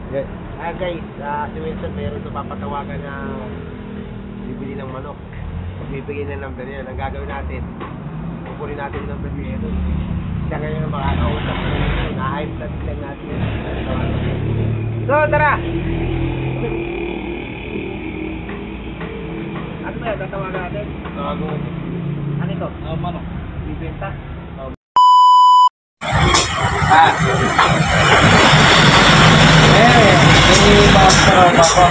Guys, si Wilson meron ito papatawagan na bibili ng manok. Magbibigay ng number niya. Ang gagawin natin, kukunin natin ng number niya doon. Siya ngayon ang makakausap na yun. Na-hype lang natin yun. So, tara! Ano ba yan? Tatawagan natin? Tawagan. Ano ito? Manok. Bibenta? Ini master apa?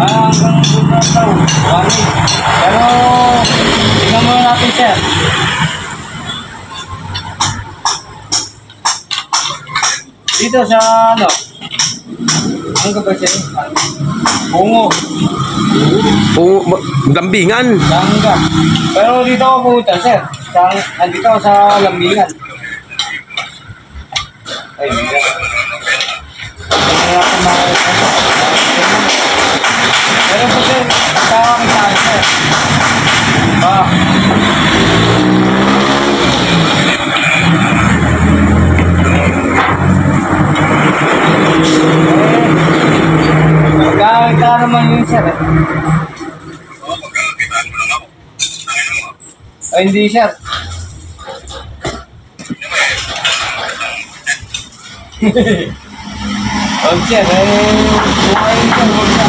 Hanggang bulan tahu, wani. Pero tingnan mo natin sir. Dito sa ano? Ang kapatid? Bungo. Bungo, lambingan. Langga. Pero dito ako pumunta sir. Andito ako sa lambingan. Ay, mira. Pero po sir, tawa kami sa sir. Magkakita naman yun sir eh. Ay, hindi sir. Huwag sir, buhay sir, huwag na.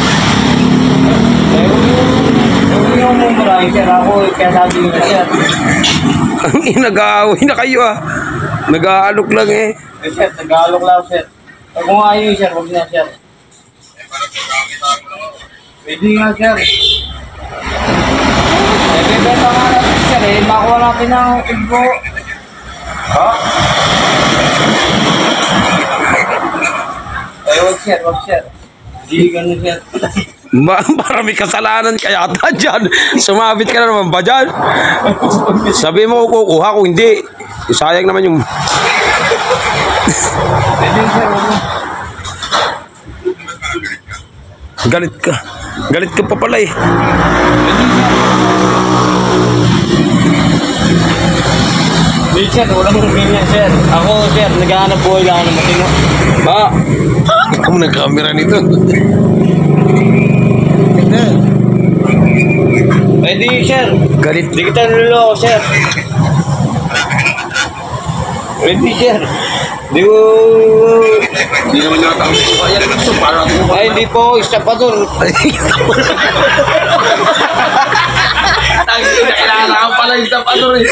Huwag yung mumurahin sir, ako kaya sabi nyo sir. Nag-aaway na kayo ah. Nag-aalok lang eh. Sir, nag-aalok lang sir. Kung ayaw sir, huwag na sir. Pwede nga sir. Bebenta nga natin sir eh, makuha natin ng igbo. Ha? Ay, wag sir. Hindi ganun sir. Para may kasalanan kaya ata dyan. Sumabit ka na naman ba dyan? Sabi mo kukuha kung hindi. Sayang naman yung... Galit ka. Galit ka pa pala eh. Hindi sir, walang ganyan sir. Ako sir, naghahanap buhay lang ng matino. Ba? Ikaw nag-camera nito. Pwede sir. Galit. Di kita niloloko sir. Pwede sir. Di ko... Hindi naman yata ang bukayan. Ay, hindi po. Estapador. Kailangan ka pala estapador eh.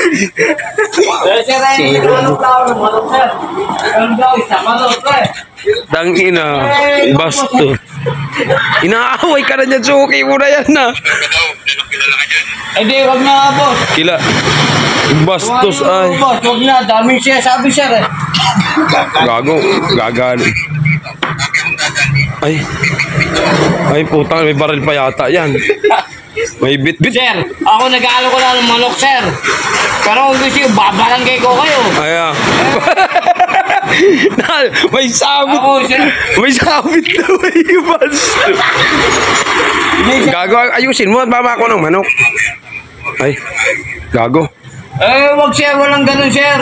Sir, ay, manok sir. Ano daw, estapador sir. Dangina. Basto. Inaaway ka na dyan. Suki mo na yan na. Hindi, wag na boss. Kila. Bastos ay. Boss, wag na. Daming siya sabi sir eh. Gago. Gagal. Ay putang. May baril pa yata yan. May bit-bit. Sir, ako nag-aalo ko lang ng manok sir. Pero kung gusto yung babarangay ko kayo. Aya. May sabit. Ako sir. May sabit na may basto. Gago. Ayusin mo at baba ko ng manok. Ay. Gago. Eh, wag sir. Walang ganun sir.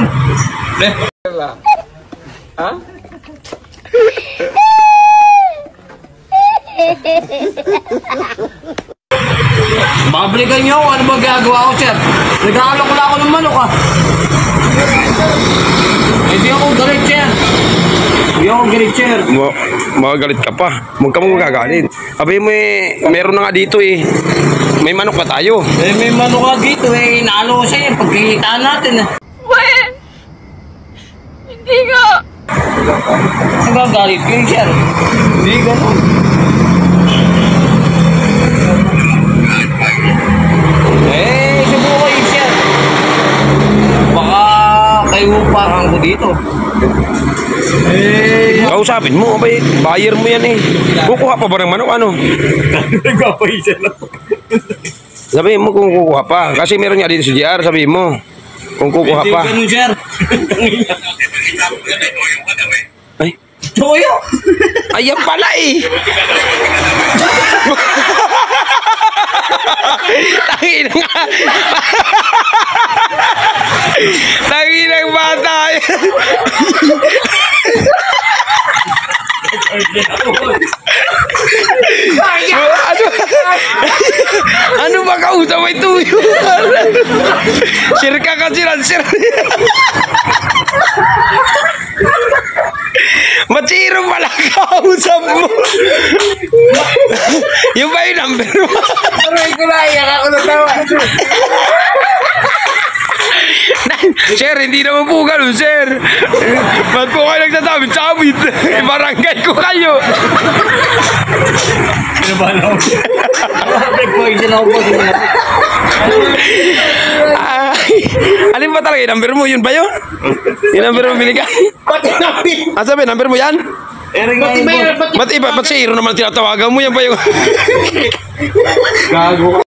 Ha? Babalikan niyo ako. Ano ba gagawa ko sir? Nag-aalo ko lang ako ng manok ah. Hindi ako galit sir. Hindi ako galit sir. Magagalit ka pa. Huwag ka mong magagalit. Sabi mo eh, meron na nga dito eh. May manok pa tayo. Eh, may manok ka dito eh. Inaalo ko sa'yo. Pagkikitaan natin eh. Wait! Hindi nga! Nagagalit kayo sir. Hindi ganun. Eh, subukan kayo sir. Baka kayo parang ko dito. Eh, Kausapin mo, abay, buyer mo yan eh. Kukuha pa ba ng manok ano? nagpapaisa lang. Sabihin mo kung kukuha pa. Kasi meron nga dito sa GR, sabihin mo. Kung kukuha pa. Hindi ganun sir. Ay. Toyo! Ayan pala eh. Tangina nga. Tangina ng bata. Ano ba kausap may tuyo? Share ka kasi lang, share. Matsiro pala kausap mo. Yung ba yung number mo? Aray ko na, iyak ako na tawa. Sir, hindi naman po ganun, sir. Ba't po kayo nagsasabi-sabit? Barangay ko kayo. Ay, alin ba talaga yung number mo? Yun ba yun? Yung number mo binigay? Pati namin. Ah, sabi, number mo yan? Pati may, Ba't iba? Ba't si Iro naman tinatawagan mo? Yan ba yung... Gago.